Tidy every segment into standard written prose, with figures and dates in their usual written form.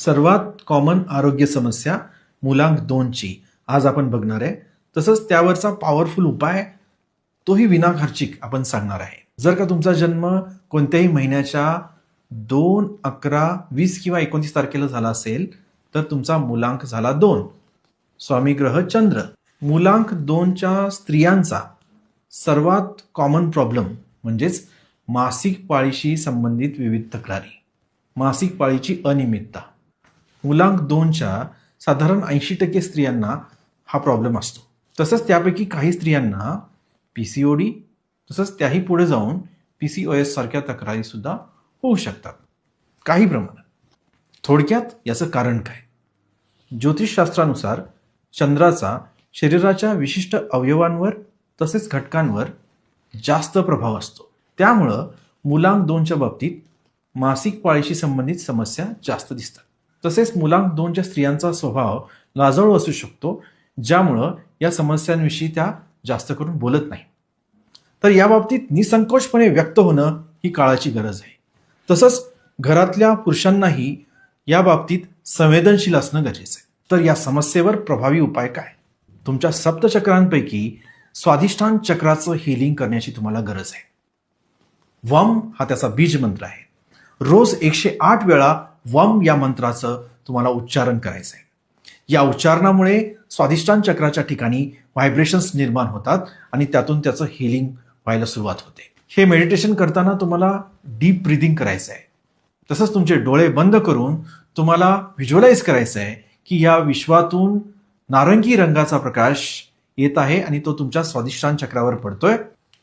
सर्वात कॉमन आरोग्य समस्या मुलांक 2 ची आज आपण बघणार आहे. तसंच त्यावरचा पॉवरफुल उपाय तोही विनाखर्चिक आपण सांगणार आहे. जर का तुमचा जन्म कोणत्याही महिन्याच्या 2, 11, 20 किंवा 29 तारखेला झाला असेल तर तुमचा मुलांक झाला 2. स्वामी ग्रह चंद्र. मुलांक 2च्या स्त्रियांचा सर्वात कॉमन प्रॉब्लेम म्हणजेच मासिक पाळीशी संबंधित विविध तक्रारी, मासिक पाळीची अनियमितता. मुलांक 2च्या साधारण 80% स्त्रियांना हा प्रॉब्लेम असतो. तसंच त्यापैकी काही स्त्रियांना PCOD तसंच त्याही पुढे जाऊन PCOS सारख्या तक्रारी सुद्धा होऊ शकतात काही प्रमाणात. थोडक्यात याचं कारण काय? ज्योतिषशास्त्रानुसार चंद्राचा शरीराच्या विशिष्ट अवयवांवर तसेच घटकांवर जास्त प्रभाव असतो. त्यामुळं मुलांक 2च्या बाबतीत मासिक पाळीशी संबंधित समस्या जास्त दिसतात. तसेच मुलांक 2च्या स्त्रियांचा स्वभाव लाजाळू असू शकतो, ज्यामुळं या समस्यांविषयी त्या जास्त करून बोलत नाही. तर या बाबतीत निसंकोचपणे व्यक्त होणं ही काळाची गरज आहे. तसंच घरातल्या पुरुषांनाही या बाबतीत संवेदनशील असणं गरजेचं आहे. तर या समस्येवर प्रभावी उपाय काय? तुमच्या सप्तचक्रांपैकी स्वाधिष्ठान चक्राचं हिलिंग करण्याची तुम्हाला गरज आहे. वम हा त्याचा बीज मंत्र आहे. रोज 108 वेळा वम या मंत्राचं तुम्हाला उच्चारण करायचं आहे. या उच्चारणामुळे स्वाधिष्ठान चक्राच्या ठिकाणी व्हायब्रेशन्स निर्माण होतात आणि त्यातून त्याचं हिलिंग व्हायला सुरुवात होते. हे मेडिटेशन करताना तुम्हाला डीप ब्रीदिंग करायचं आहे. तसंच तुमचे डोळे बंद करून तुम्हाला व्हिज्युअलाइज करायचं आहे की या विश्वातून नारंगी रंगाचा प्रकाश येत आहे आणि तो तुमच्या स्वाधिष्ठान चक्रावर पडतोय.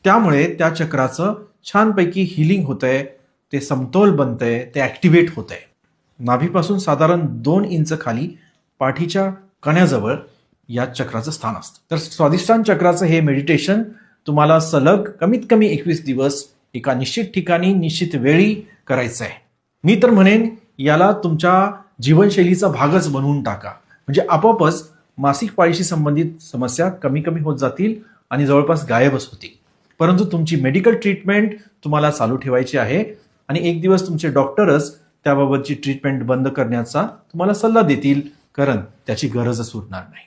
त्यामुळे त्या चक्राचं छानपैकी हिलिंग होतंय, ते समतोल बनतंय, ते ऍक्टिव्हेट होतंय. नाभीपासून साधारण 2 इंच खाली पाठीच्या कण्याजवळ या चक्राचं स्थान असतं. तर स्वाधिष्ठान चक्राचं हे मेडिटेशन तुम्हाला सलग कमीत कमी 21 दिवस एका निश्चित ठिकाणी निश्चित वेळी करायचं आहे. मी तर म्हणेन याला तुमच्या जीवनशैलीचा भागच बनवून टाका, म्हणजे आपोआपच मासिक पाळीशी संबंधित समस्या कमी कमी होत जातील आणि जवळपास गायबच होतील. परंतु तुमची मेडिकल ट्रीटमेंट तुम्हाला चालू ठेवायची आहे आणि एक दिवस तुमचे डॉक्टरच त्याबाबतची ट्रीटमेंट बंद करण्याचा तुम्हाला सल्ला देतील, कारण त्याची गरजच उरणार नाही.